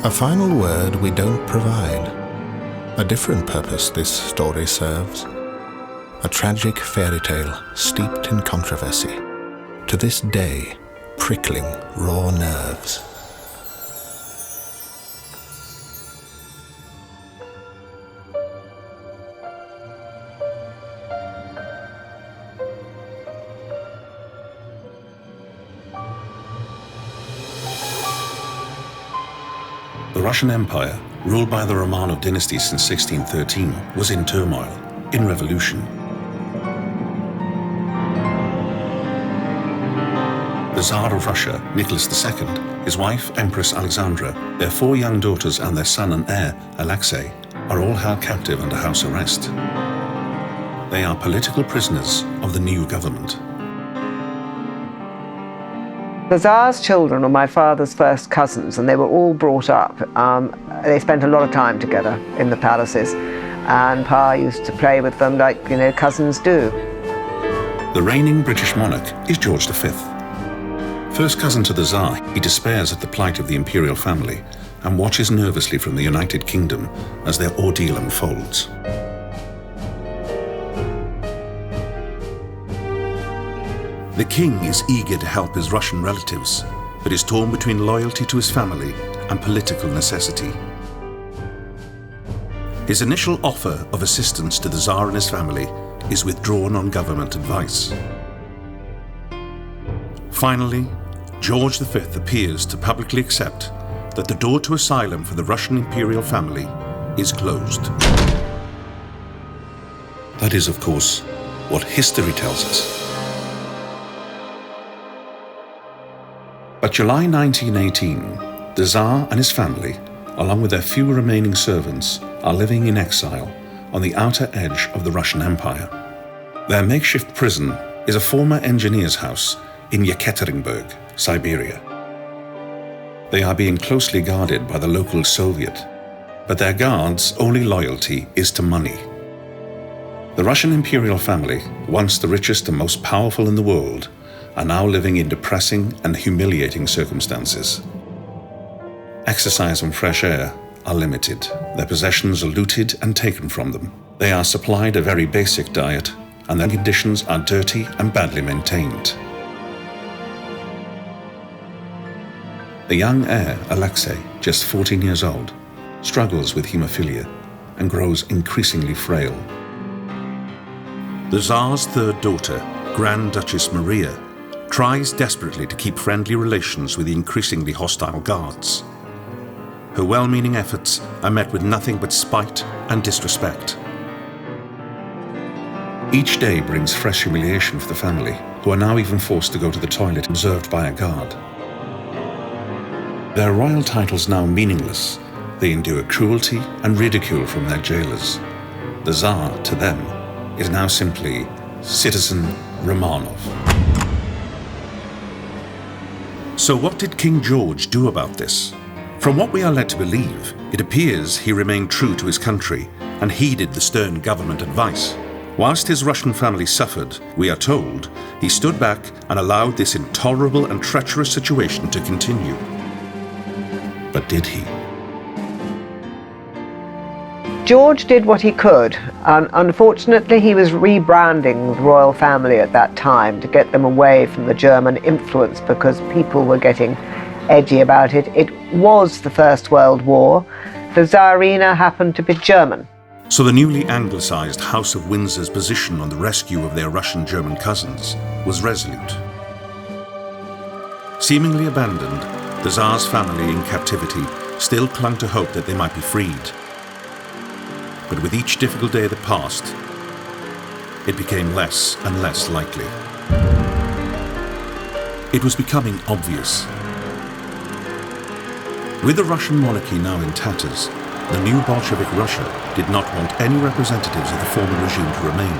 A final word we don't provide. A different purpose this story serves. A tragic fairy tale steeped in controversy, to this day prickling raw nerves. The Russian Empire, ruled by the Romanov dynasty since 1613, was in turmoil, in revolution. The Tsar of Russia, Nicholas II, his wife, Empress Alexandra, their 4 young daughters and their son and heir, Alexei, are all held captive under house arrest. They are political prisoners of the new government. The Tsar's children were my father's first cousins, and they were all brought up. They spent a lot of time together in the palaces, and Pa used to play with them like, cousins do. The reigning British monarch is George V. First cousin to the Tsar, he despairs at the plight of the imperial family and watches nervously from the United Kingdom as their ordeal unfolds. The king is eager to help his Russian relatives, but is torn between loyalty to his family and political necessity. His initial offer of assistance to the Tsar and his family is withdrawn on government advice. Finally, George V appears to publicly accept that the door to asylum for the Russian imperial family is closed. That is, of course, what history tells us. But July 1918, the Tsar and his family, along with their few remaining servants, are living in exile on the outer edge of the Russian Empire. Their makeshift prison is a former engineer's house in Yekaterinburg, Siberia. They are being closely guarded by the local Soviet, but their guards' only loyalty is to money. The Russian imperial family, once the richest and most powerful in the world, are now living in depressing and humiliating circumstances. Exercise and fresh air are limited. Their possessions are looted and taken from them. They are supplied a very basic diet, and their conditions are dirty and badly maintained. The young heir, Alexei, just 14 years old, struggles with hemophilia and grows increasingly frail. The Tsar's third daughter, Grand Duchess Maria, tries desperately to keep friendly relations with the increasingly hostile guards. Her well-meaning efforts are met with nothing but spite and disrespect. Each day brings fresh humiliation for the family, who are now even forced to go to the toilet observed by a guard. Their royal titles now meaningless, they endure cruelty and ridicule from their jailers. The Tsar, to them, is now simply Citizen Romanov. So what did King George do about this? From what we are led to believe, it appears he remained true to his country and heeded the stern government advice. Whilst his Russian family suffered, we are told, he stood back and allowed this intolerable and treacherous situation to continue. But did he? George did what he could, and unfortunately he was rebranding the royal family at that time to get them away from the German influence because people were getting edgy about it. It was the First World War. The Tsarina happened to be German. So the newly anglicised House of Windsor's position on the rescue of their Russian-German cousins was resolute. Seemingly abandoned, the Tsar's family in captivity still clung to hope that they might be freed. But with each difficult day that passed, it became less and less likely. It was becoming obvious. With the Russian monarchy now in tatters, the new Bolshevik Russia did not want any representatives of the former regime to remain.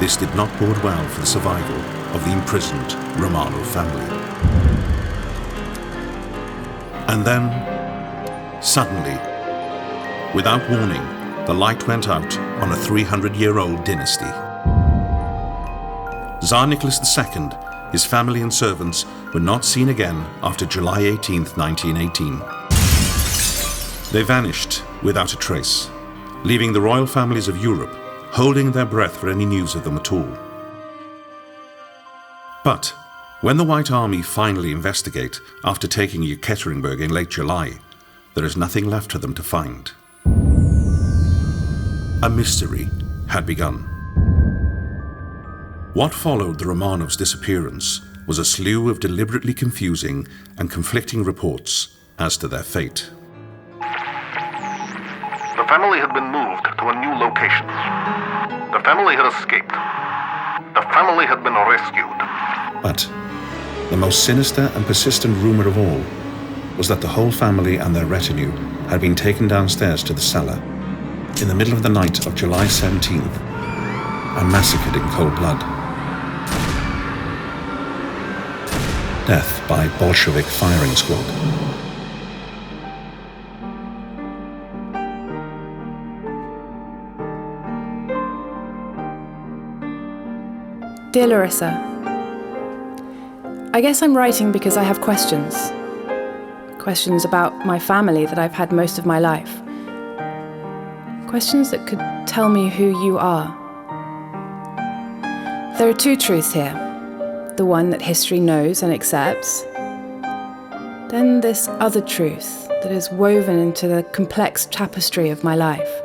This did not bode well for the survival of the imprisoned Romanov family. And then, suddenly, without warning, the light went out on a 300-year-old dynasty. Tsar Nicholas II his family and servants were not seen again after July 18, 1918. They vanished without a trace, leaving the royal families of Europe holding their breath for any news of them at all. But when the White Army finally investigate after taking Yekaterinburg in late July, there is nothing left for them to find. A mystery had begun. What followed the Romanovs' disappearance was a slew of deliberately confusing and conflicting reports as to their fate. The family had been moved to a new location. The family had escaped. The family had been rescued. But the most sinister and persistent rumor of all was that the whole family and their retinue had been taken downstairs to the cellar in the middle of the night of July 17th and massacred in cold blood. Death by Bolshevik firing squad. Dear Larissa, I guess I'm writing because I have questions. Questions about my family that I've had most of my life. Questions that could tell me who you are. There are two truths here. The one that history knows and accepts. Then this other truth that is woven into the complex tapestry of my life.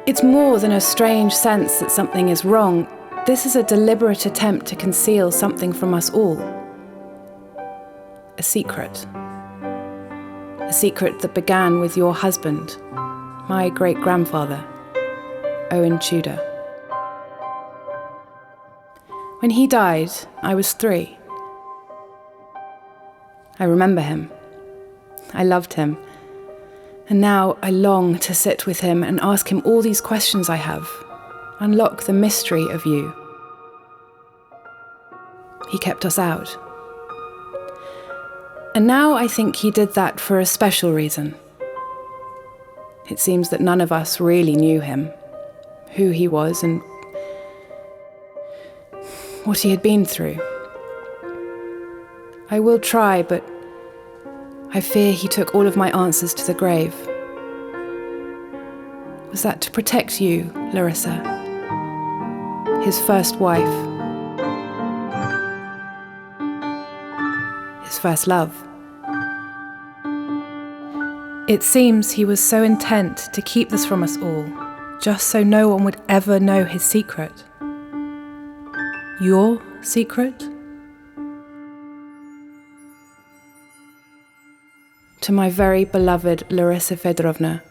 It's more than a strange sense that something is wrong. This is a deliberate attempt to conceal something from us all. A secret. A secret that began with your husband, my great-grandfather, Owen Tudor. When he died, I was 3. I remember him. I loved him. And now I long to sit with him and ask him all these questions I have. Unlock the mystery of you. He kept us out. And now I think he did that for a special reason. It seems that none of us really knew him, who he was and what he had been through. I will try, but I fear he took all of my answers to the grave. Was that to protect you, Larissa? His first wife. His first love. It seems he was so intent to keep this from us all, just so no one would ever know his secret. Your secret? To my very beloved Larissa Fedorovna,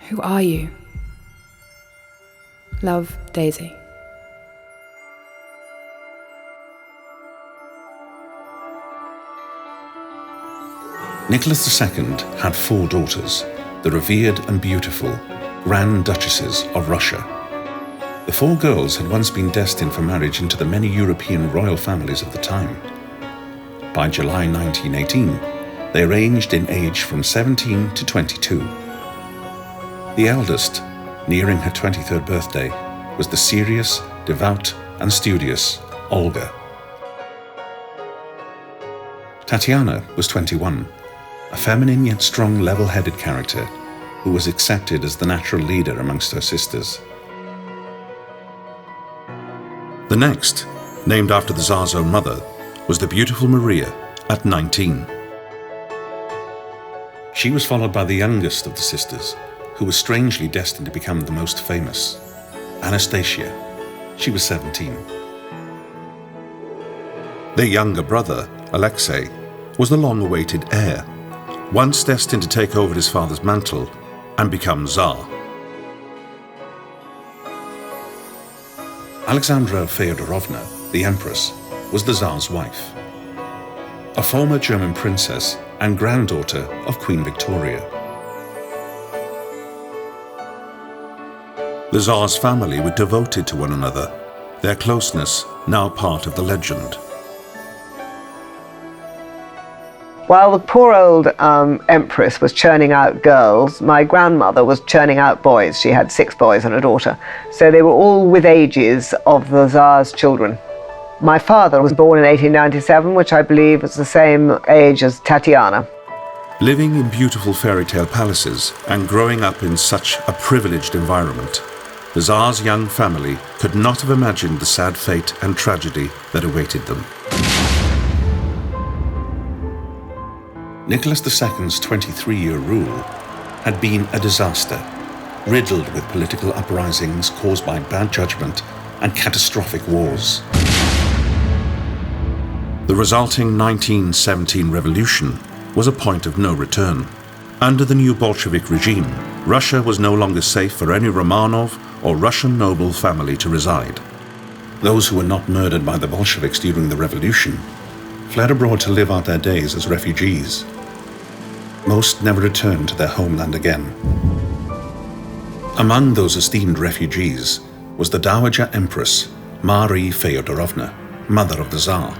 who are you? Love, Daisy. Nicholas II had 4 daughters, the revered and beautiful Grand Duchesses of Russia. The 4 girls had once been destined for marriage into the many European royal families of the time. By July 1918, they ranged in age from 17 to 22. The eldest, nearing her 23rd birthday, was the serious, devout, and studious Olga. Tatiana was 21, a feminine yet strong, level-headed character who was accepted as the natural leader amongst her sisters. The next, named after the Tsar's own mother, was the beautiful Maria at 19. She was followed by the youngest of the sisters, who was strangely destined to become the most famous, Anastasia. She was 17. Their younger brother, Alexei, was the long-awaited heir, once destined to take over his father's mantle and become Tsar. Alexandra Feodorovna, the Empress, was the Tsar's wife, a former German princess and granddaughter of Queen Victoria. The Tsar's family were devoted to one another, their closeness now part of the legend. While the poor old empress was churning out girls, my grandmother was churning out boys. She had 6 boys and a daughter. So they were all with ages of the Tsar's children. My father was born in 1897, which I believe was the same age as Tatiana. Living in beautiful fairy tale palaces and growing up in such a privileged environment, the Tsar's young family could not have imagined the sad fate and tragedy that awaited them. Nicholas II's 23-year rule had been a disaster, riddled with political uprisings caused by bad judgment and catastrophic wars. The resulting 1917 revolution was a point of no return. Under the new Bolshevik regime, Russia was no longer safe for any Romanov or Russian noble family to reside. Those who were not murdered by the Bolsheviks during the revolution fled abroad to live out their days as refugees. Most never returned to their homeland again. Among those esteemed refugees was the Dowager Empress Marie Feodorovna, mother of the Tsar.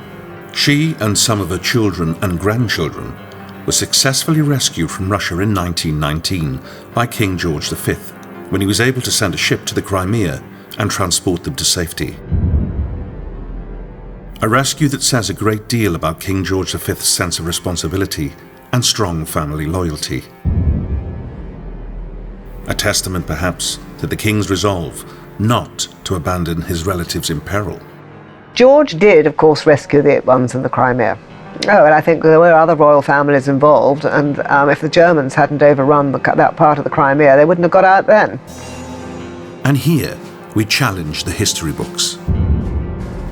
She and some of her children and grandchildren were successfully rescued from Russia in 1919 by King George V, when he was able to send a ship to the Crimea and transport them to safety. A rescue that says a great deal about King George V's sense of responsibility and strong family loyalty. A testament, perhaps, to the king's resolve not to abandon his relatives in peril. George did, of course, rescue the ones in the Crimea. Oh, and I think there were other royal families involved, and if the Germans hadn't overrun that part of the Crimea, they wouldn't have got out then. And here we challenge the history books.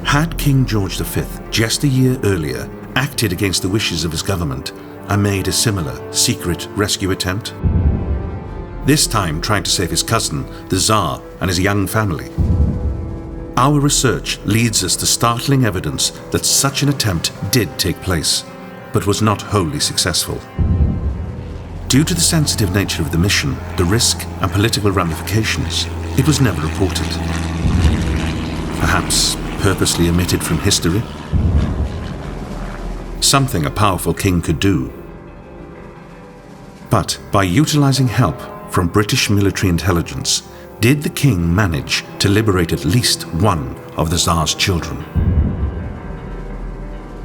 Had King George V, just a year earlier, acted against the wishes of his government and made a similar secret rescue attempt? This time trying to save his cousin, the Tsar, and his young family. Our research leads us to startling evidence that such an attempt did take place, but was not wholly successful. Due to the sensitive nature of the mission, the risk and political ramifications, it was never reported. Perhaps purposely omitted from history? Something a powerful king could do. But by utilizing help from British military intelligence, did the king manage to liberate at least one of the Tsar's children?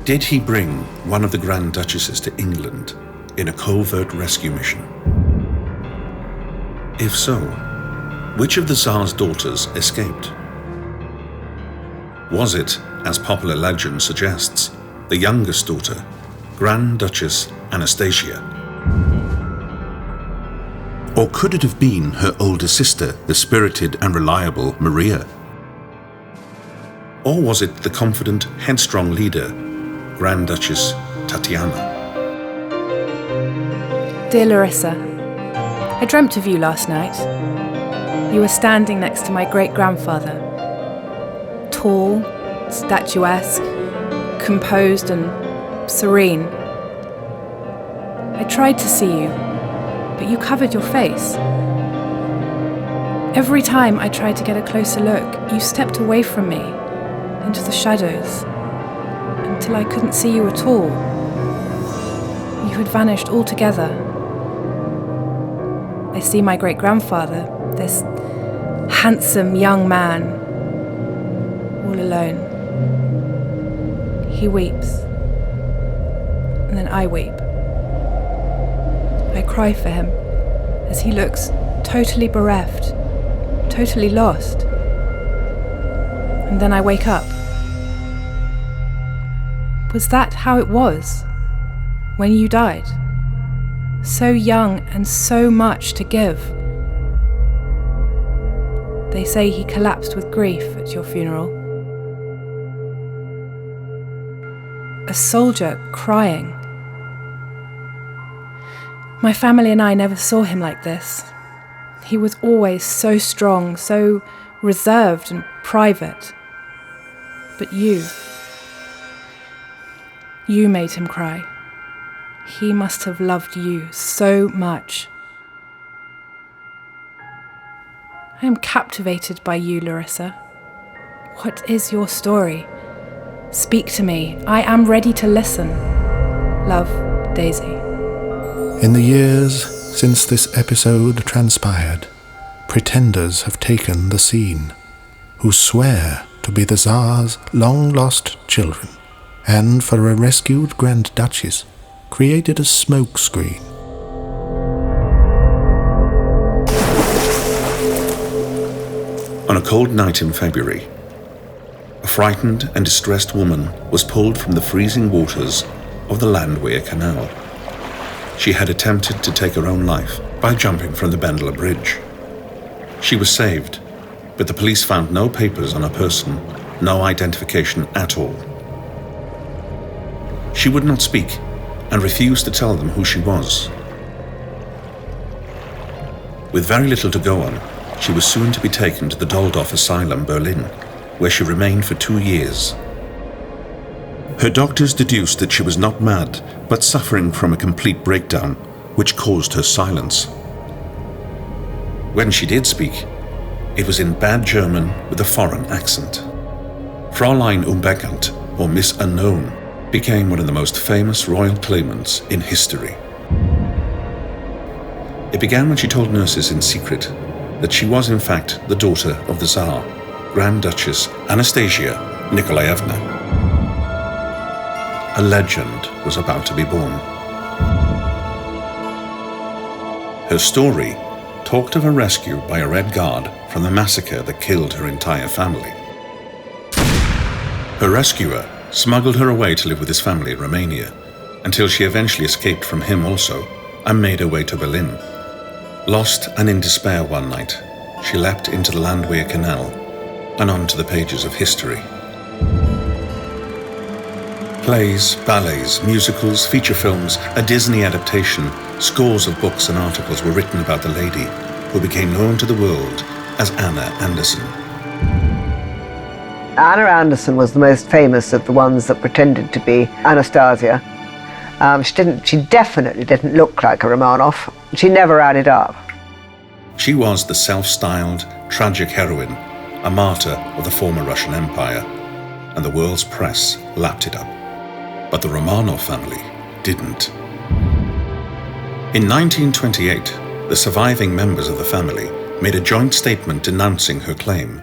Did he bring one of the Grand Duchesses to England in a covert rescue mission? If so, which of the Tsar's daughters escaped? Was it, as popular legend suggests, the youngest daughter, Grand Duchess Anastasia? Or could it have been her older sister, the spirited and reliable Maria? Or was it the confident, headstrong leader, Grand Duchess Tatiana? Dear Larissa, I dreamt of you last night. You were standing next to my great-grandfather. Tall, statuesque, composed and serene. I tried to see you, but you covered your face. Every time I tried to get a closer look, you stepped away from me, into the shadows, until I couldn't see you at all. You had vanished altogether. I see my great-grandfather, this handsome young man, all alone. He weeps, and then I weep. I cry for him as he looks totally bereft, totally lost. And then I wake up. Was that how it was when you died? So young and so much to give. They say he collapsed with grief at your funeral. A soldier crying. My family and I never saw him like this. He was always so strong, so reserved and private. But you made him cry. He must have loved you so much. I am captivated by you, Larissa. What is your story? Speak to me. I am ready to listen. Love, Daisy. In the years since this episode transpired, pretenders have taken the scene, who swear to be the Tsar's long-lost children, and for a rescued Grand Duchess, created a smokescreen. On a cold night in February, a frightened and distressed woman was pulled from the freezing waters of the Landwehr Canal. She had attempted to take her own life by jumping from the Bendler Bridge. She was saved, but the police found no papers on her person, no identification at all. She would not speak and refused to tell them who she was. With very little to go on, she was soon to be taken to the Doldorf Asylum, Berlin, where she remained for 2 years. Her doctors deduced that she was not mad, but suffering from a complete breakdown, which caused her silence. When she did speak, it was in bad German with a foreign accent. Fräulein Unbekannt, or Miss Unknown, became one of the most famous royal claimants in history. It began when she told nurses in secret that she was in fact the daughter of the Tsar, Grand Duchess Anastasia Nikolaevna. A legend was about to be born. Her story talked of her rescue by a Red Guard from the massacre that killed her entire family. Her rescuer smuggled her away to live with his family in Romania, until she eventually escaped from him also and made her way to Berlin. Lost and in despair one night, she leapt into the Landwehr Canal and onto the pages of history. Plays, ballets, musicals, feature films, a Disney adaptation, scores of books and articles were written about the lady who became known to the world as Anna Anderson. Anna Anderson was the most famous of the ones that pretended to be Anastasia. She definitely didn't look like a Romanov. She never added up. She was the self-styled, tragic heroine, a martyr of the former Russian Empire, and the world's press lapped it up. But the Romanov family didn't. In 1928, the surviving members of the family made a joint statement denouncing her claim.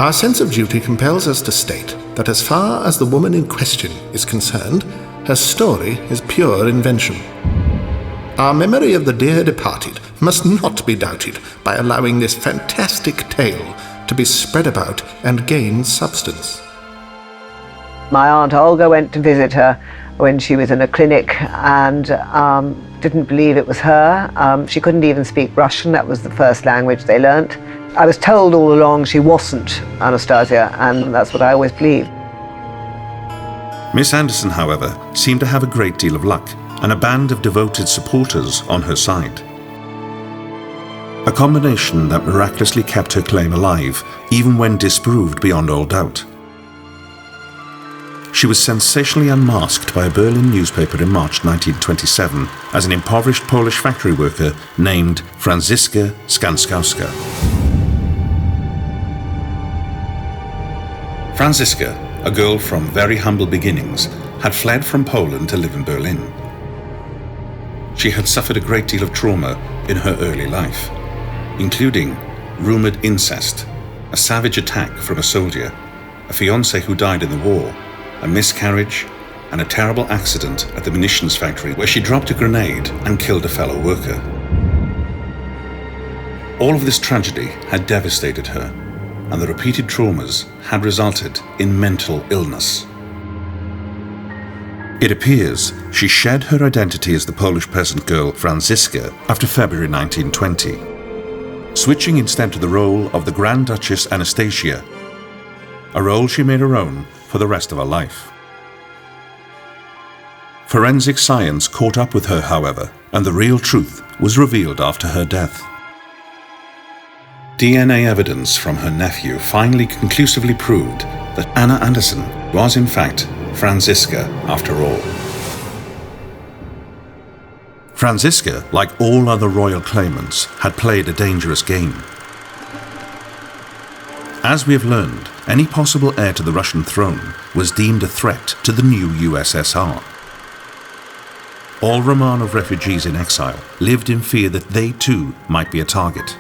Our sense of duty compels us to state that as far as the woman in question is concerned, her story is pure invention. Our memory of the dear departed must not be doubted by allowing this fantastic tale to be spread about and gain substance. My Aunt Olga went to visit her when she was in a clinic and didn't believe it was her. She couldn't even speak Russian. That was the first language they learnt. I was told all along she wasn't Anastasia, and that's what I always believed. Miss Anderson, however, seemed to have a great deal of luck and a band of devoted supporters on her side. A combination that miraculously kept her claim alive, even when disproved beyond all doubt. She was sensationally unmasked by a Berlin newspaper in March 1927 as an impoverished Polish factory worker named Franziska Skanskowska. Franziska, a girl from very humble beginnings, had fled from Poland to live in Berlin. She had suffered a great deal of trauma in her early life, including rumored incest, a savage attack from a soldier, a fiancé who died in the war, a miscarriage, and a terrible accident at the munitions factory where she dropped a grenade and killed a fellow worker. All of this tragedy had devastated her, and the repeated traumas had resulted in mental illness. It appears she shed her identity as the Polish peasant girl Franziska after February 1920, switching instead to the role of the Grand Duchess Anastasia, a role she made her own for the rest of her life. Forensic science caught up with her, however, and the real truth was revealed after her death. DNA evidence from her nephew finally conclusively proved that Anna Anderson was in fact Franziska after all. Franziska, like all other royal claimants, had played a dangerous game. As we have learned, any possible heir to the Russian throne was deemed a threat to the new USSR. All Romanov refugees in exile lived in fear that they too might be a target.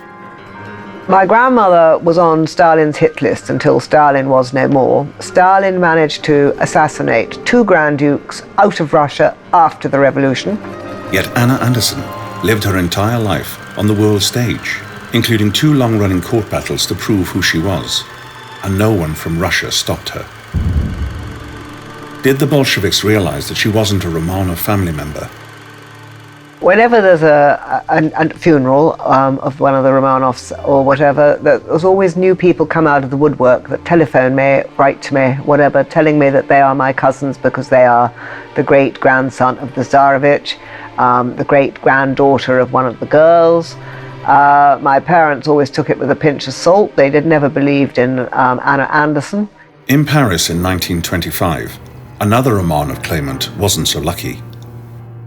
My grandmother was on Stalin's hit list until Stalin was no more. Stalin managed to assassinate 2 Grand Dukes out of Russia after the revolution. Yet Anna Anderson lived her entire life on the world stage, including 2 long-running court battles to prove who she was, and no one from Russia stopped her. Did the Bolsheviks realize that she wasn't a Romanov family member? Whenever there's a funeral of one of the Romanovs or whatever, there's always new people come out of the woodwork that telephone me, write to me, whatever, telling me that they are my cousins because they are the great-grandson of the Tsarevich, the great-granddaughter of one of the girls. My parents always took it with a pinch of salt. They never believed in Anna Anderson. In Paris in 1925, another Romanov claimant wasn't so lucky.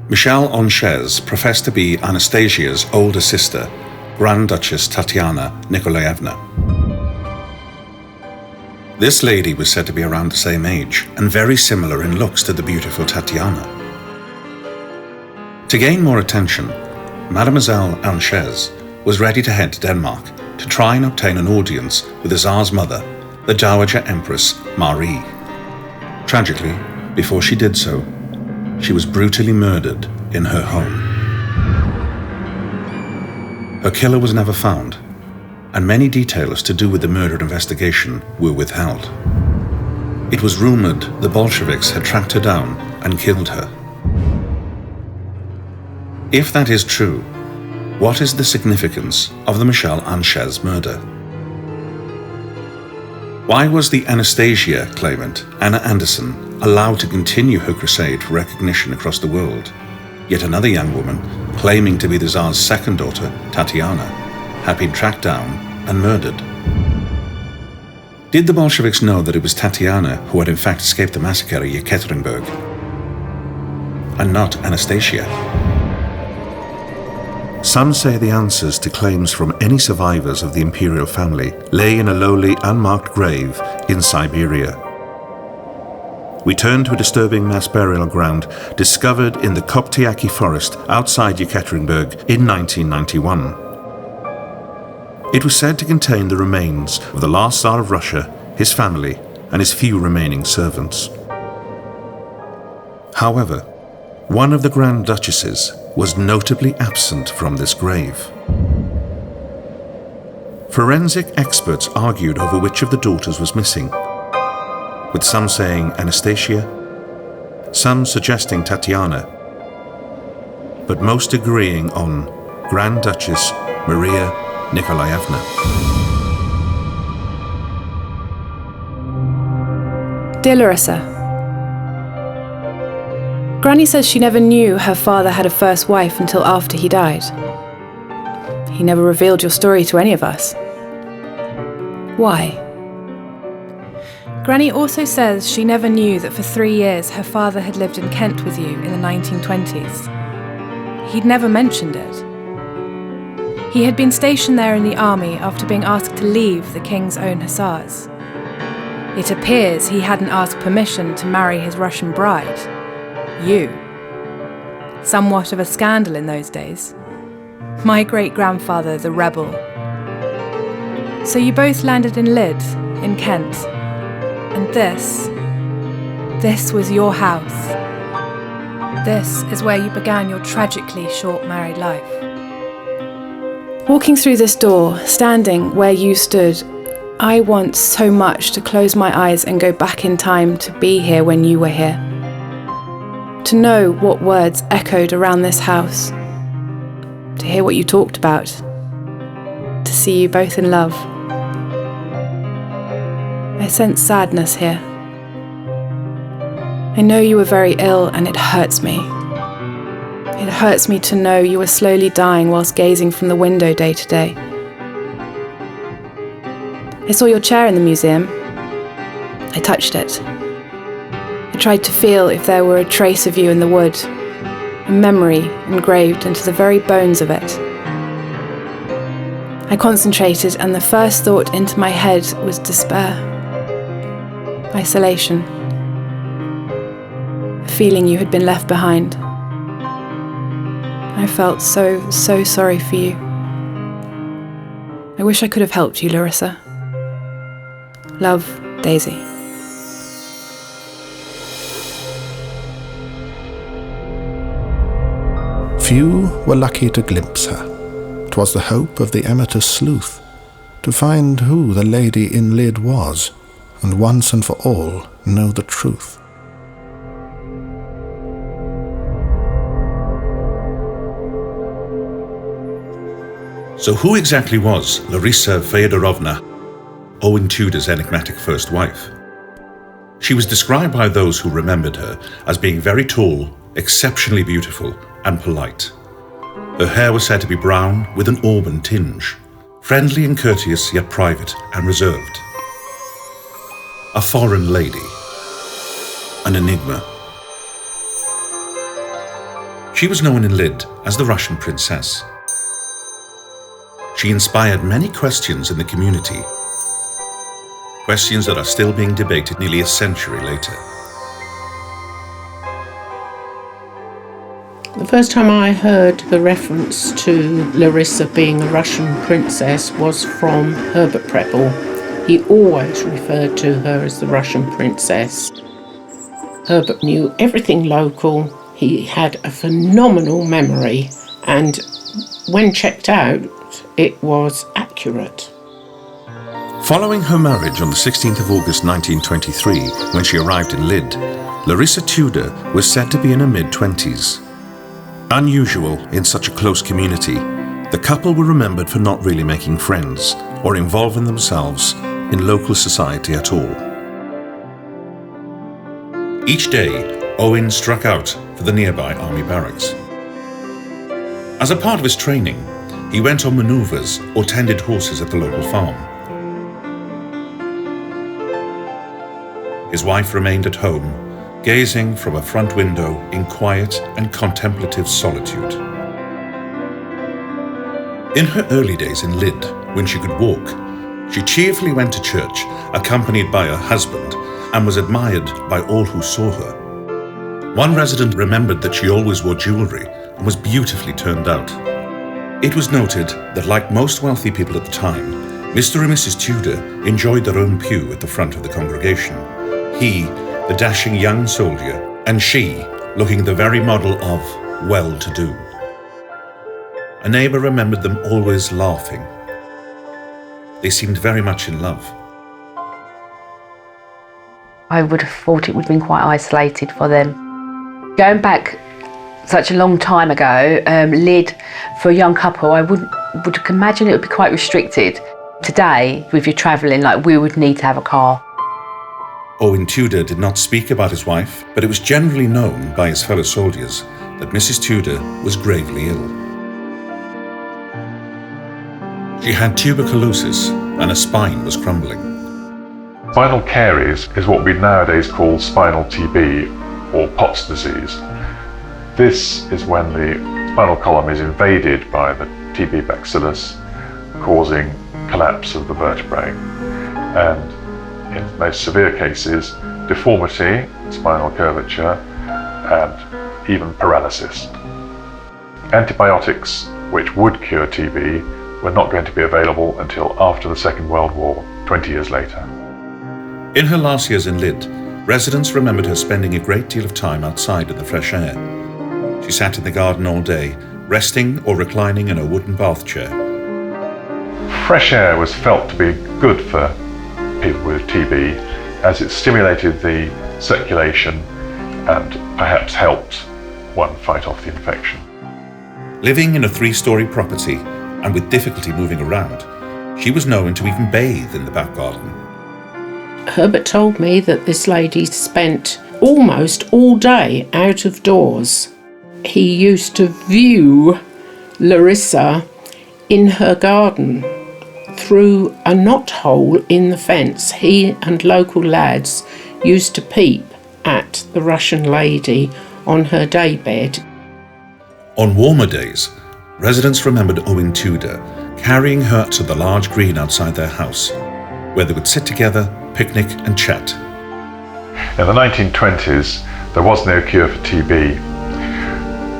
Michelle Onches professed to be Anastasia's older sister, Grand Duchess Tatiana Nikolaevna. This lady was said to be around the same age and very similar in looks to the beautiful Tatiana. To gain more attention, Mademoiselle Onches was ready to head to Denmark to try and obtain an audience with the Tsar's mother, the Dowager Empress Marie. Tragically, before she did so, she was brutally murdered in her home. Her killer was never found, and many details to do with the murder investigation were withheld. It was rumored the Bolsheviks had tracked her down and killed her. If that is true, what is the significance of the Michelle Onches murder? Why was the Anastasia claimant, Anna Anderson, allowed to continue her crusade for recognition across the world? Yet another young woman, claiming to be the Tsar's second daughter, Tatiana, had been tracked down and murdered. Did the Bolsheviks know that it was Tatiana who had in fact escaped the massacre at Yekaterinburg, and not Anastasia? Some say the answers to claims from any survivors of the imperial family lay in a lowly, unmarked grave in Siberia. We turn to a disturbing mass burial ground discovered in the Koptyaki forest outside Yekaterinburg in 1991. It was said to contain the remains of the last Tsar of Russia, his family, and his few remaining servants. However, one of the Grand Duchesses was notably absent from this grave. Forensic experts argued over which of the daughters was missing, with some saying Anastasia, some suggesting Tatiana, but most agreeing on Grand Duchess Maria Nikolaevna. Dear Larissa, Granny says she never knew her father had a first wife until after he died. He never revealed your story to any of us. Why? Granny also says she never knew that for 3 years her father had lived in Kent with you in the 1920s. He'd never mentioned it. He had been stationed there in the army after being asked to leave the King's Own Hussars. It appears he hadn't asked permission to marry his Russian bride. You. Somewhat of a scandal in those days. My great-grandfather, the rebel. So you both landed in Lydd, in Kent. And this was your house. This is where you began your tragically short married life. Walking through this door, standing where you stood, I want so much to close my eyes and go back in time to be here when you were here. To know what words echoed around this house. To hear what you talked about. To see you both in love. I sense sadness here. I know you were very ill and it hurts me. It hurts me to know you were slowly dying whilst gazing from the window day to day. I saw your chair in the museum. I touched it. I tried to feel if there were a trace of you in the wood, a memory engraved into the very bones of it. I concentrated and the first thought into my head was despair. Isolation. A feeling you had been left behind. I felt so sorry for you. I wish I could have helped you, Larissa. Love, Daisy. Few were lucky to glimpse her. 'Twas the hope of the amateur sleuth to find who the lady in Lyd was, and once and for all know the truth. So who exactly was Larissa Feodorovna, Owen Tudor's enigmatic first wife? She was described by those who remembered her as being very tall, exceptionally beautiful, and polite. Her hair was said to be brown with an auburn tinge, friendly and courteous, yet private and reserved. A foreign lady. An enigma. She was known in Lyd as the Russian princess. She inspired many questions in the community, questions that are still being debated nearly a century later. The first time I heard the reference to Larissa being a Russian princess was from Herbert Preble. He always referred to her as the Russian princess. Herbert knew everything local. He had a phenomenal memory, and when checked out, it was accurate. Following her marriage on the 16th of August 1923, when she arrived in Lyd, Larissa Tudor was said to be in her mid-20s. Unusual in such a close community, the couple were remembered for not really making friends or involving themselves in local society at all. Each day, Owen struck out for the nearby army barracks. As a part of his training, he went on manoeuvres or tended horses at the local farm. His wife remained at home, gazing from a front window in quiet and contemplative solitude. In her early days in Lyd, when she could walk, she cheerfully went to church, accompanied by her husband, and was admired by all who saw her. One resident remembered that she always wore jewellery and was beautifully turned out. It was noted that, like most wealthy people at the time, Mr. and Mrs. Tudor enjoyed their own pew at the front of the congregation. He, the dashing young soldier, and she, looking the very model of well-to-do. A neighbour remembered them always laughing. They seemed very much in love. I would have thought it would have been quite isolated for them. Going back such a long time ago, Lyd, for a young couple, I would imagine it would be quite restricted. Today, if you're travelling, we would need to have a car. Owen Tudor did not speak about his wife, but it was generally known by his fellow soldiers that Mrs. Tudor was gravely ill. She had tuberculosis and her spine was crumbling. Spinal caries is what we nowadays call spinal TB or Pott's disease. This is when the spinal column is invaded by the TB bacillus, causing collapse of the vertebrae, and in most severe cases, deformity, spinal curvature, and even paralysis. Antibiotics, which would cure TB, were not going to be available until after the Second World War, 20 years later. In her last years in Lyd, residents remembered her spending a great deal of time outside in the fresh air. She sat in the garden all day, resting or reclining in a wooden bath chair. Fresh air was felt to be good for people with TB, as it stimulated the circulation and perhaps helped one fight off the infection. Living in a 3-story property and with difficulty moving around, she was known to even bathe in the back garden. Herbert told me that this lady spent almost all day out of doors. He used to view Larissa in her garden through a knothole in the fence. He and local lads used to peep at the Russian lady on her daybed. On warmer days, residents remembered Owen Tudor carrying her to the large green outside their house, where they would sit together, picnic and chat. In the 1920s, there was no cure for TB.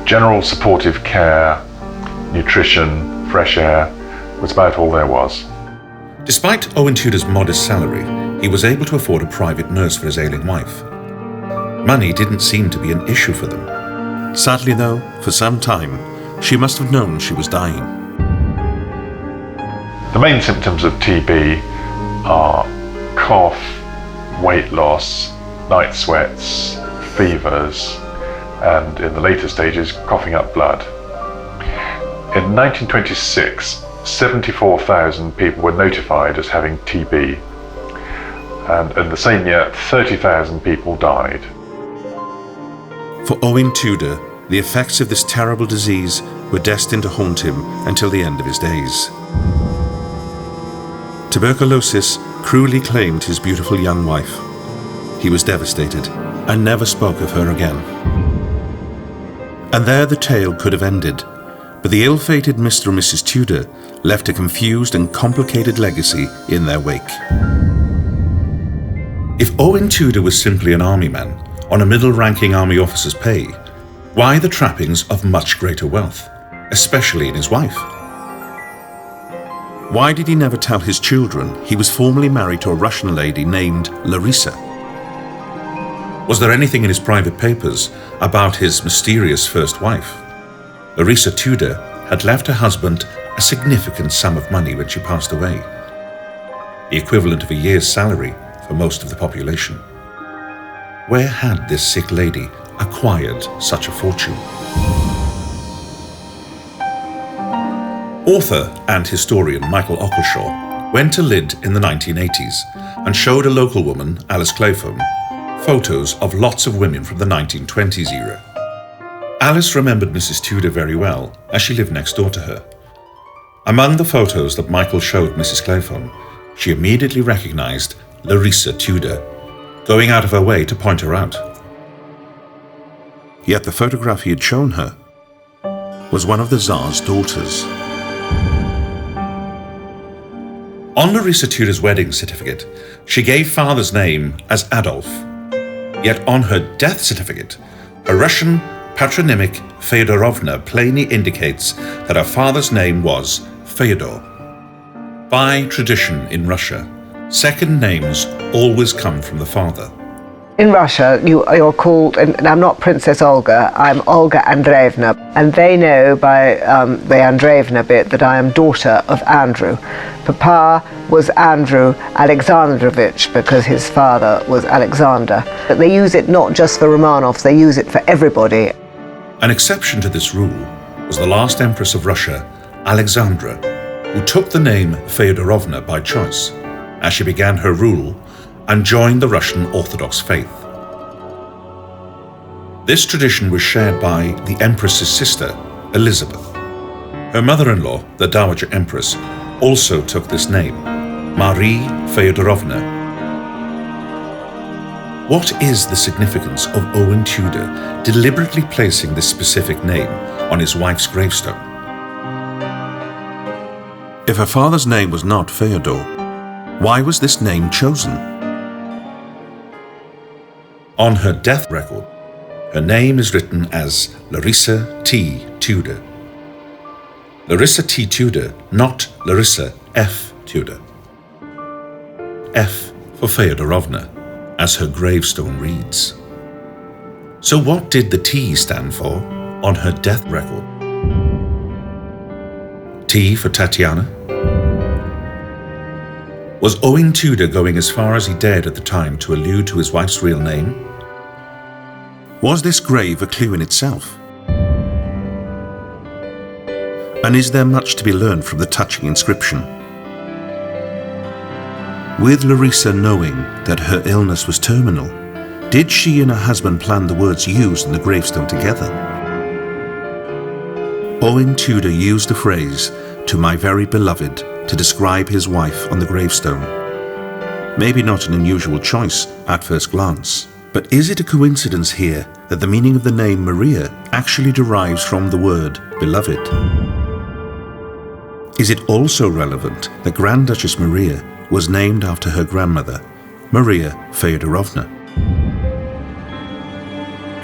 general supportive care, nutrition, fresh air was about all there was. Despite Owen Tudor's modest salary, he was able to afford a private nurse for his ailing wife. Money didn't seem to be an issue for them. Sadly though, for some time, she must have known she was dying. The main symptoms of TB are cough, weight loss, night sweats, fevers, and in the later stages, coughing up blood. In 1926, 74,000 people were notified as having TB, and in the same year, 30,000 people died. For Owen Tudor, the effects of this terrible disease were destined to haunt him until the end of his days. Tuberculosis cruelly claimed his beautiful young wife. He was devastated and never spoke of her again. And there the tale could have ended, but the ill-fated Mr. and Mrs. Tudor left a confused and complicated legacy in their wake. If Owen Tudor was simply an army man on a middle-ranking army officer's pay, why the trappings of much greater wealth, especially in his wife? Why did he never tell his children he was formerly married to a Russian lady named Larissa? Was there anything in his private papers about his mysterious first wife? Larissa Tudor had left her husband a significant sum of money when she passed away, the equivalent of a year's salary for most of the population. Where had this sick lady acquired such a fortune? Author and historian Michael Ockleshaw went to Lydd in the 1980s and showed a local woman, Alice Clayphone, photos of lots of women from the 1920s era. Alice remembered Mrs. Tudor very well, as she lived next door to her. Among the photos that Michael showed Mrs. Clayphone, she immediately recognized Larissa Tudor, going out of her way to point her out. Yet the photograph he had shown her was one of the Tsar's daughters. On Larissa Tudor's wedding certificate, she gave father's name as Adolf. Yet on her death certificate, her Russian patronymic Feodorovna plainly indicates that her father's name was Fyodor. By tradition in Russia, second names always come from the father. In Russia, you're called, and I'm not Princess Olga, I'm Olga Andreevna, and they know by the Andreevna bit that I am daughter of Andrew. Papa was Andrew Alexandrovich because his father was Alexander. But they use it not just for Romanovs, they use it for everybody. An exception to this rule was the last Empress of Russia, Alexandra, who took the name Feodorovna by choice as she began her rule and joined the Russian Orthodox faith. This tradition was shared by the Empress's sister, Elizabeth. Her mother-in-law, the Dowager Empress, also took this name, Marie Feodorovna. What is the significance of Owen Tudor deliberately placing this specific name on his wife's gravestone? If her father's name was not Fyodor, why was this name chosen? On her death record, her name is written as Larissa T. Tudor. Larissa T. Tudor, not Larissa F. Tudor. F for Feodorovna, as her gravestone reads. So what did the T stand for on her death record? T for Tatiana? Was Owen Tudor going as far as he dared at the time to allude to his wife's real name? Was this grave a clue in itself? And is there much to be learned from the touching inscription? With Larissa knowing that her illness was terminal, did she and her husband plan the words used in the gravestone together? Owen Tudor used the phrase, "to my very beloved," to describe his wife on the gravestone. Maybe not an unusual choice at first glance, but is it a coincidence here that the meaning of the name Maria actually derives from the word beloved? Is it also relevant that Grand Duchess Maria was named after her grandmother, Maria Feodorovna?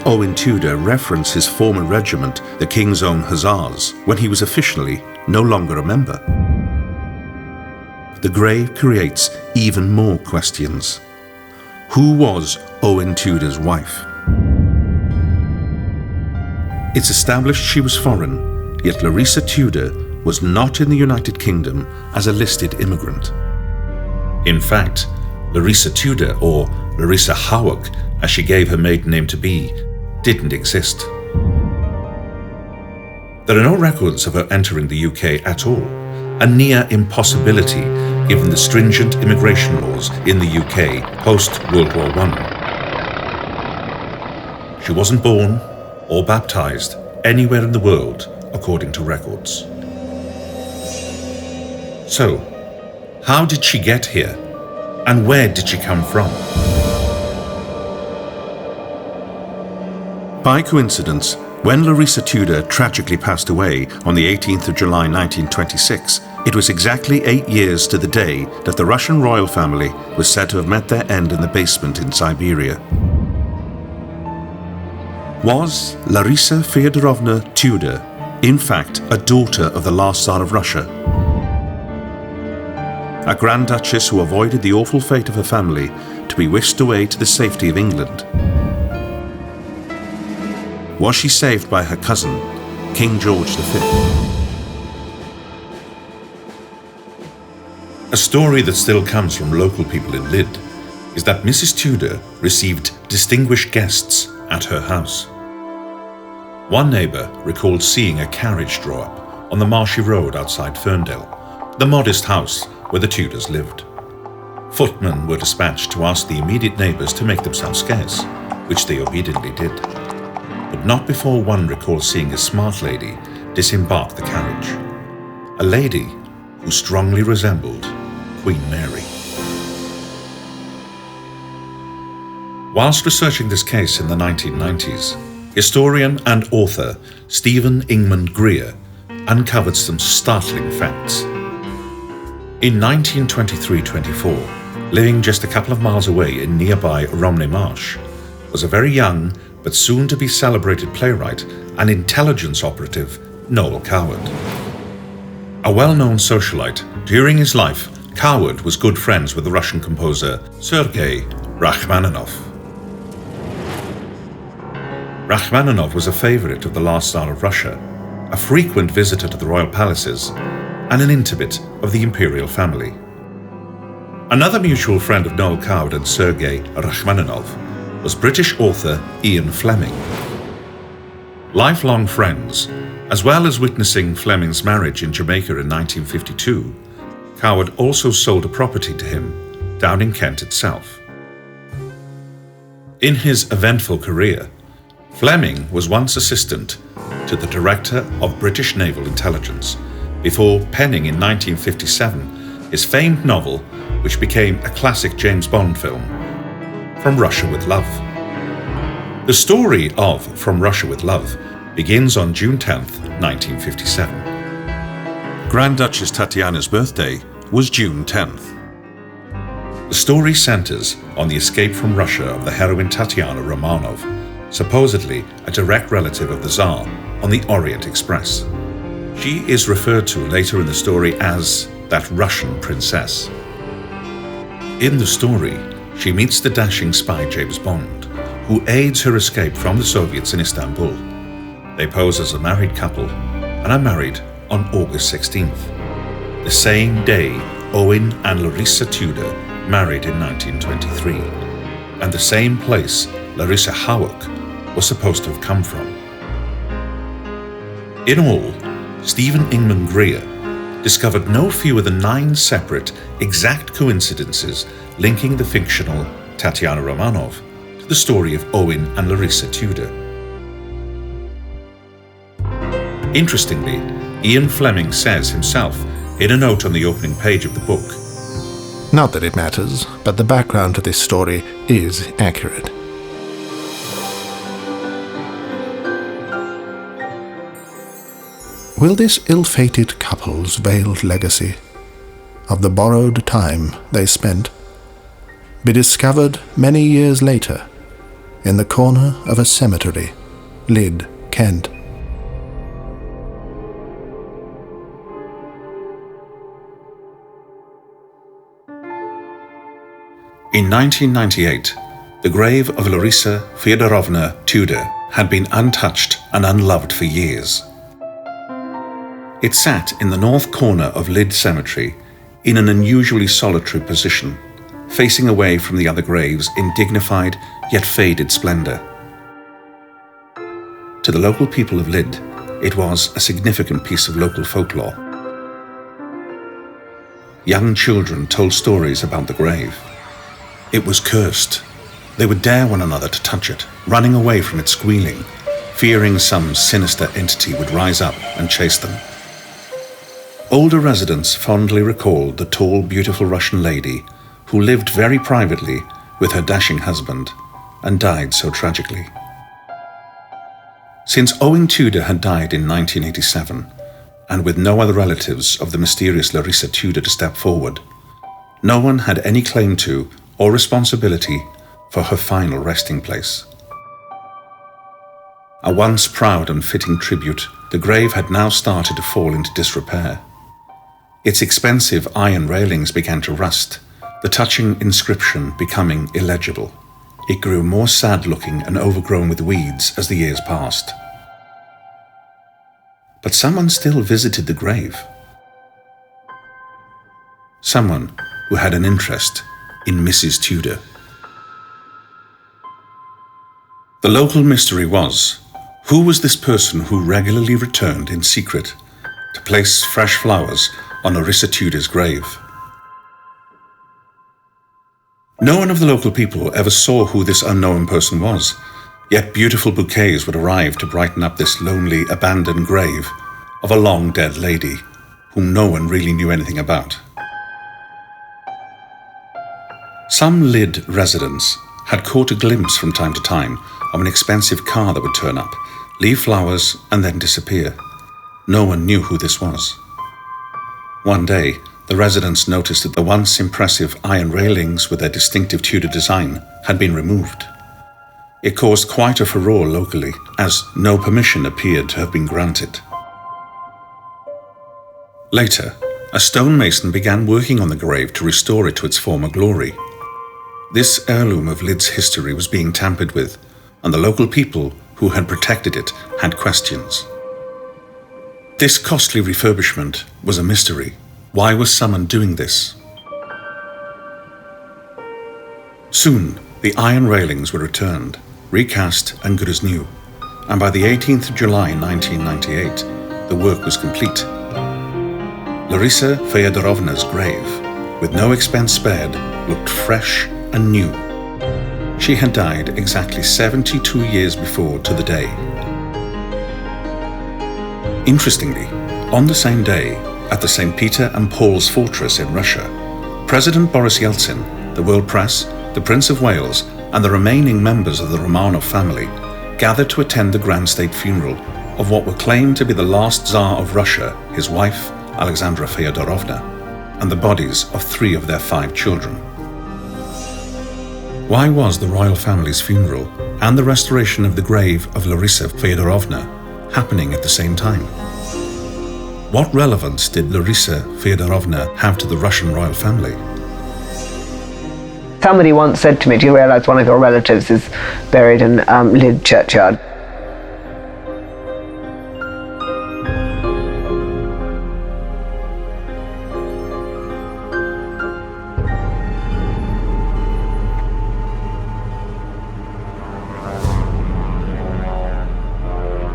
Owen Tudor reference his former regiment, the King's Own Hussars, when he was officially no longer a member? The grave creates even more questions. Who was Owen Tudor's wife? It's established she was foreign, yet Larissa Tudor was not in the United Kingdom as a listed immigrant. In fact, Larissa Tudor, or Larissa Hawok, as she gave her maiden name to be, didn't exist. There are no records of her entering the UK at all, a near impossibility given the stringent immigration laws in the UK post-World War I. She wasn't born or baptized anywhere in the world, according to records. So, how did she get here? And where did she come from? By coincidence, when Larissa Tudor tragically passed away on the 18th of July 1926, it was exactly 8 years to the day that the Russian royal family was said to have met their end in the basement in Siberia. Was Larissa Feodorovna Tudor, in fact, a daughter of the last Tsar of Russia? A Grand Duchess who avoided the awful fate of her family to be whisked away to the safety of England? Was she saved by her cousin, King George V? A story that still comes from local people in Lydd is that Mrs. Tudor received distinguished guests at her house. One neighbour recalled seeing a carriage draw up on the marshy road outside Ferndale, the modest house where the Tudors lived. Footmen were dispatched to ask the immediate neighbours to make themselves scarce, which they obediently did. But not before one recalls seeing a smart lady disembark the carriage. A lady who strongly resembled Queen Mary. Whilst researching this case in the 1990s, historian and author Stephen Ingman Greer uncovered some startling facts. In 1923-24, living just a couple of miles away in nearby Romney Marsh, was a very young but soon-to-be celebrated playwright and intelligence operative, Noel Coward. A well-known socialite, during his life, Coward was good friends with the Russian composer Sergei Rachmaninoff. Rachmaninoff was a favorite of the last Tsar of Russia, a frequent visitor to the royal palaces, and an intimate of the imperial family. Another mutual friend of Noel Coward and Sergei Rachmaninoff was British author Ian Fleming. Lifelong friends, as well as witnessing Fleming's marriage in Jamaica in 1952, Coward also sold a property to him down in Kent itself. In his eventful career, Fleming was once assistant to the Director of British Naval Intelligence before penning in 1957 his famed novel, which became a classic James Bond film, From Russia with Love. The story of From Russia with Love begins on June 10th, 1957. Grand Duchess Tatiana's birthday was June 10th. The story centers on the escape from Russia of the heroine Tatiana Romanov, supposedly a direct relative of the Tsar, on the Orient Express. She is referred to later in the story as that Russian princess. In the story, she meets the dashing spy James Bond, who aids her escape from the Soviets in Istanbul. They pose as a married couple and are married on August 16th, the same day Owen and Larissa Tudor married in 1923, and the same place Larissa Hawok was supposed to have come from. In all, Stephen Ingman Greer discovered no fewer than 9 separate, exact coincidences linking the fictional Tatiana Romanov to the story of Owen and Larissa Tudor. Interestingly, Ian Fleming says himself in a note on the opening page of the book, Not that it matters, but the background to this story is accurate. Will this ill-fated couple's veiled legacy of the borrowed time they spent be discovered many years later in the corner of a cemetery, Lydd, Kent. In 1998, the grave of Larissa Fyodorovna Tudor had been untouched and unloved for years. It sat in the north corner of Lydd Cemetery in an unusually solitary position, facing away from the other graves in dignified yet faded splendor. To the local people of Lydd, it was a significant piece of local folklore. Young children told stories about the grave. It was cursed. They would dare one another to touch it, running away from it squealing, fearing some sinister entity would rise up and chase them. Older residents fondly recalled the tall, beautiful Russian lady who lived very privately with her dashing husband and died so tragically. Since Owen Tudor had died in 1987, and with no other relatives of the mysterious Larissa Tudor to step forward, no one had any claim to or responsibility for her final resting place. A once proud and fitting tribute, the grave had now started to fall into disrepair. Its expensive iron railings began to rust, the touching inscription becoming illegible. It grew more sad-looking and overgrown with weeds as the years passed. But someone still visited the grave. Someone who had an interest in Mrs. Tudor. The local mystery was, who was this person who regularly returned in secret to place fresh flowers on Larissa Tudor's grave? No one of the local people ever saw who this unknown person was, yet beautiful bouquets would arrive to brighten up this lonely, abandoned grave of a long-dead lady whom no one really knew anything about. Some Lydd residents had caught a glimpse from time to time of an expensive car that would turn up, leave flowers, and then disappear. No one knew who this was. One day, the residents noticed that the once impressive iron railings with their distinctive Tudor design had been removed. It caused quite a furore locally, as no permission appeared to have been granted. Later, a stonemason began working on the grave to restore it to its former glory. This heirloom of Lydd's history was being tampered with, and the local people who had protected it had questions. This costly refurbishment was a mystery. Why was someone doing this? Soon, the iron railings were returned, recast and good as new, and by the 18th of July 1998, the work was complete. Larissa Fyodorovna's grave, with no expense spared, looked fresh and new. She had died exactly 72 years before to the day. Interestingly, on the same day, at the St. Peter and Paul's Fortress in Russia, President Boris Yeltsin, the world press, the Prince of Wales, and the remaining members of the Romanov family gathered to attend the grand state funeral of what were claimed to be the last Tsar of Russia, his wife, Alexandra Fyodorovna, and the bodies of 3 of their 5 children. Why was the royal family's funeral and the restoration of the grave of Larissa Fyodorovna happening at the same time? What relevance did Larissa Fyodorovna have to the Russian royal family? Somebody once said to me, "Do you realise one of your relatives is buried in Lydd churchyard?"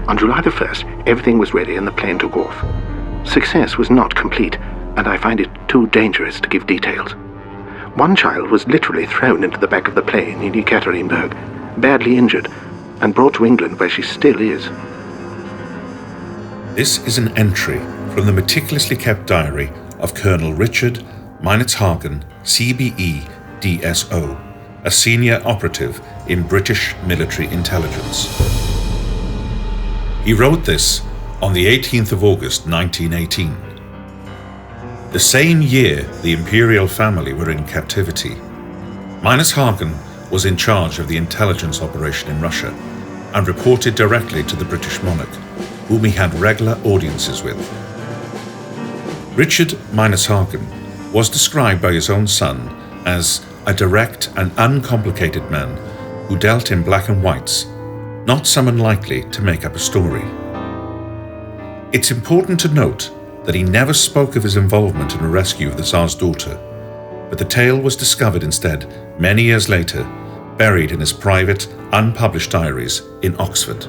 On July the 1st, everything was ready and the plane took off. Success was not complete, and I find it too dangerous to give details. One child was literally thrown into the back of the plane in Ekaterinburg, badly injured, and brought to England where she still is. This is an entry from the meticulously kept diary of Colonel Richard Meinitz-Hagen, CBE DSO, a senior operative in British military intelligence. He wrote this on the 18th of August 1918. The same year the imperial family were in captivity, Meinitz-Hagen was in charge of the intelligence operation in Russia and reported directly to the British monarch, whom he had regular audiences with. Richard Meinershagen was described by his own son as a direct and uncomplicated man who dealt in black and whites, not someone likely to make up a story. It's important to note that he never spoke of his involvement in the rescue of the Tsar's daughter, but the tale was discovered instead many years later, buried in his private, unpublished diaries in Oxford.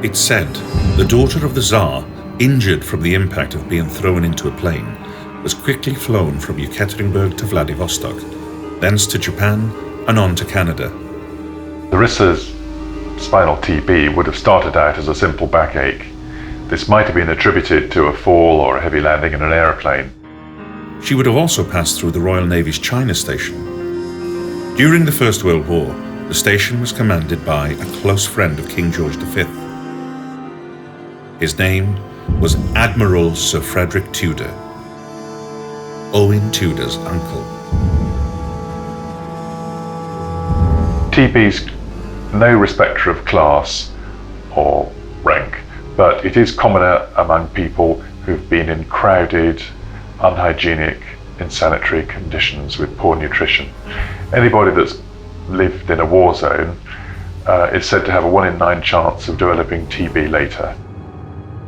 It's said the daughter of the Tsar, injured from the impact of being thrown into a plane, was quickly flown from Yekaterinburg to Vladivostok, thence to Japan and on to Canada. Larissa's spinal TB would have started out as a simple backache. This might have been attributed to a fall or a heavy landing in an aeroplane. She would have also passed through the Royal Navy's China station. During the First World War, the station was commanded by a close friend of King George V. His name was Admiral Sir Frederick Tudor, Owen Tudor's uncle. TB's no respecter of class or rank, but it is commoner among people who've been in crowded, unhygienic, insanitary conditions with poor nutrition. Anybody that's lived in a war zone is said to have a 1 in 9 chance of developing TB later.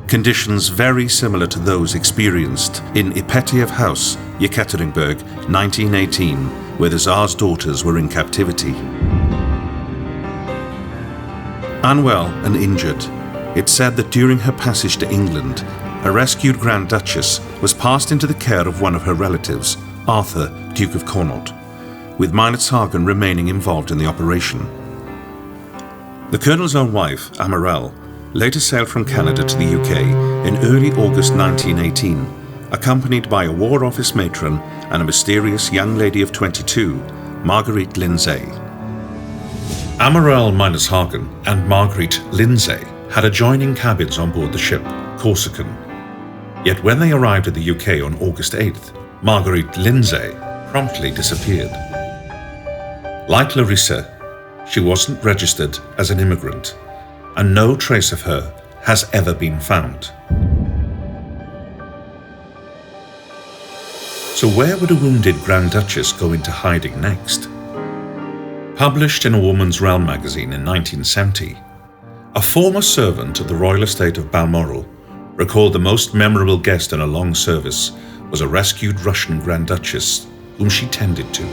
Conditions very similar to those experienced in Ipatiev House, Yekaterinburg, 1918, where the Tsar's daughters were in captivity. Unwell and injured, it's said that during her passage to England, a rescued Grand Duchess was passed into the care of one of her relatives, Arthur, Duke of Connaught, with Meinershagen remaining involved in the operation. The Colonel's own wife, Amarelle, later sailed from Canada to the UK in early August 1918, accompanied by a War Office matron and a mysterious young lady of 22, Marguerite Lindsay. Amarelle Meinershagen and Marguerite Lindsay had adjoining cabins on board the ship, Corsican. Yet when they arrived at the UK on August 8th, Marguerite Lindsay promptly disappeared. Like Larissa, she wasn't registered as an immigrant, and no trace of her has ever been found. So where would a wounded Grand Duchess go into hiding next? Published in A Woman's Realm magazine in 1970, a former servant of the royal estate of Balmoral recalled the most memorable guest in a long service was a rescued Russian Grand Duchess whom she tended to.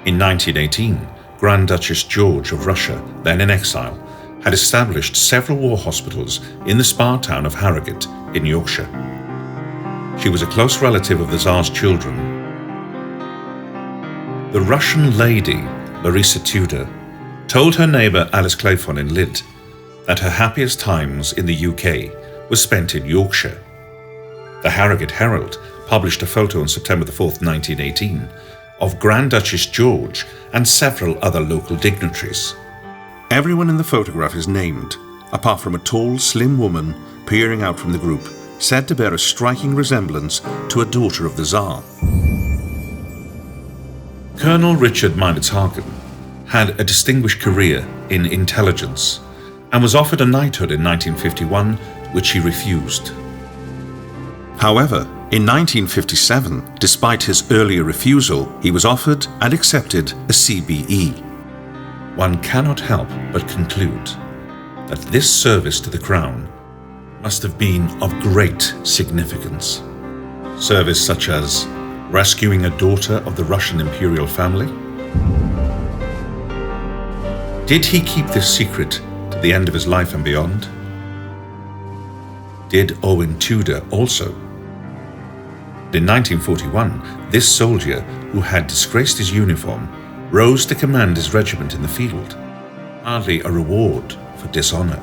In 1918, Grand Duchess George of Russia, then in exile, had established several war hospitals in the spa town of Harrogate in Yorkshire. She was a close relative of the Tsar's children. The Russian lady, Larissa Tudor, told her neighbour Alice Clayfon in Lydd that her happiest times in the UK were spent in Yorkshire. The Harrogate Herald published a photo on September 4th, 1918, of Grand Duchess George and several other local dignitaries. Everyone in the photograph is named, apart from a tall, slim woman peering out from the group, said to bear a striking resemblance to a daughter of the Tsar. Colonel Richard Meinershagen had a distinguished career in intelligence and was offered a knighthood in 1951, which he refused. However, in 1957, despite his earlier refusal, he was offered and accepted a CBE. One cannot help but conclude that this service to the Crown must have been of great significance. Service such as rescuing a daughter of the Russian imperial family? Did he keep this secret to the end of his life and beyond? Did Owen Tudor also? In 1941, this soldier, who had disgraced his uniform, rose to command his regiment in the field, hardly a reward for dishonour.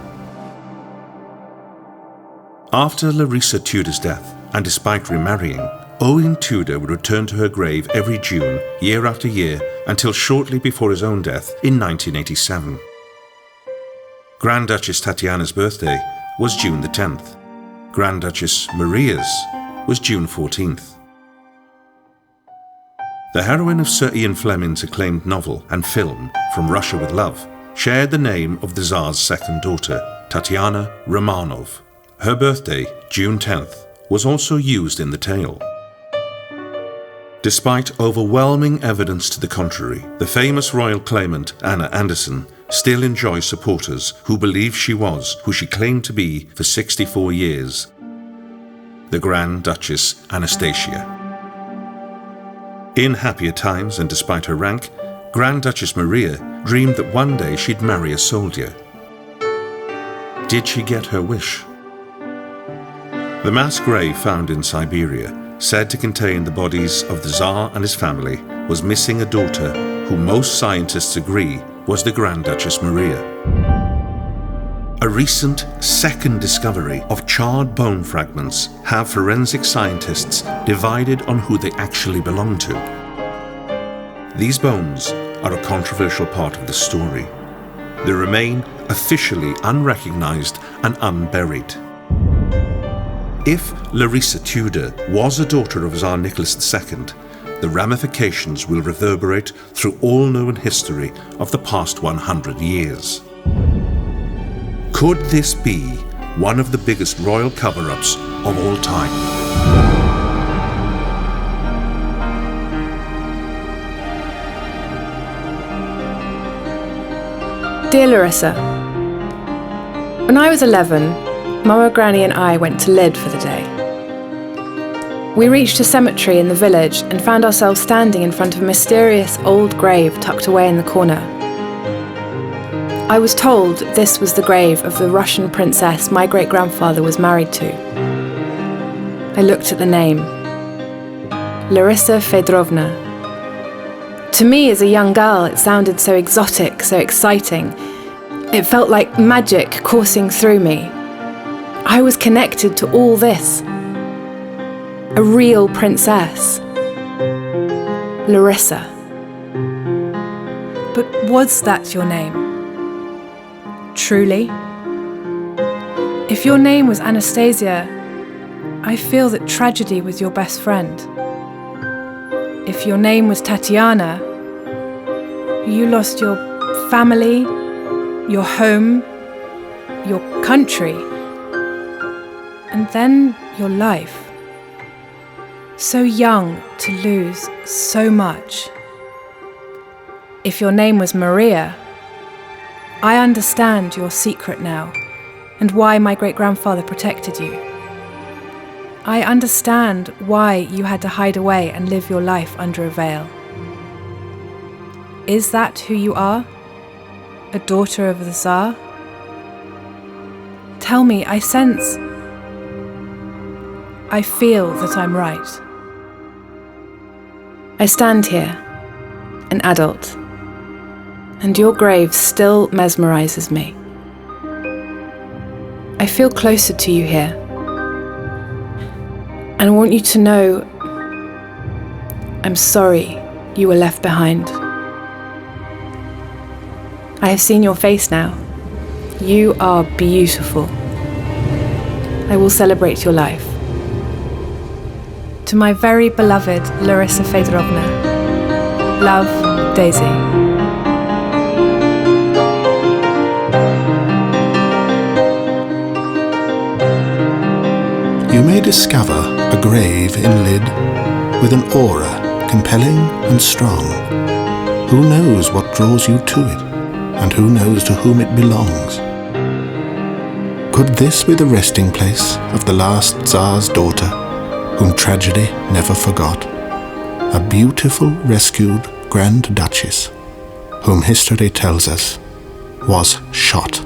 After Larissa Tudor's death, and despite remarrying, Owen Tudor would return to her grave every June, year after year, until shortly before his own death in 1987. Grand Duchess Tatiana's birthday was June the 10th. Grand Duchess Maria's was June 14th. The heroine of Sir Ian Fleming's acclaimed novel and film, From Russia with Love, shared the name of the Tsar's second daughter, Tatiana Romanov. Her birthday, June 10th, was also used in the tale. Despite overwhelming evidence to the contrary, the famous royal claimant Anna Anderson still enjoys supporters who believe she was who she claimed to be for 64 years, the Grand Duchess Anastasia. In happier times and despite her rank, Grand Duchess Maria dreamed that one day she'd marry a soldier. Did she get her wish? The mass grave found in Siberia, said to contain the bodies of the Tsar and his family, was missing a daughter who most scientists agree was the Grand Duchess Maria. A recent second discovery of charred bone fragments have forensic scientists divided on who they actually belong to. These bones are a controversial part of the story. They remain officially unrecognized and unburied. If Larissa Tudor was a daughter of Tsar Nicholas II, the ramifications will reverberate through all known history of the past 100 years. Could this be one of the biggest royal cover-ups of all time? Dear Larissa, when I was 11, Mama, Granny and I went to Lyd for the day. We reached a cemetery in the village and found ourselves standing in front of a mysterious old grave tucked away in the corner. I was told this was the grave of the Russian princess my great-grandfather was married to. I looked at the name. Larissa Fedorovna. To me, as a young girl, it sounded so exotic, so exciting. It felt like magic coursing through me. I was connected to all this. A real princess. Larissa. But was that your name? Truly? If your name was Anastasia, I feel that tragedy was your best friend. If your name was Tatiana, you lost your family, your home, your country, and then your life. So young to lose so much. If your name was Maria, I understand your secret now and why my great-grandfather protected you. I understand why you had to hide away and live your life under a veil. Is that who you are? A daughter of the Tsar? Tell me, I feel that I'm right. I stand here, an adult, and your grave still mesmerizes me. I feel closer to you here, and I want you to know I'm sorry you were left behind. I have seen your face now. You are beautiful. I will celebrate your life. To my very beloved Larissa Fedorovna. Love, Daisy. You may discover a grave in Lyd with an aura compelling and strong. Who knows what draws you to it, and who knows to whom it belongs? Could this be the resting place of the last Tsar's daughter, whom tragedy never forgot? A beautiful rescued Grand Duchess, whom history tells us was shot.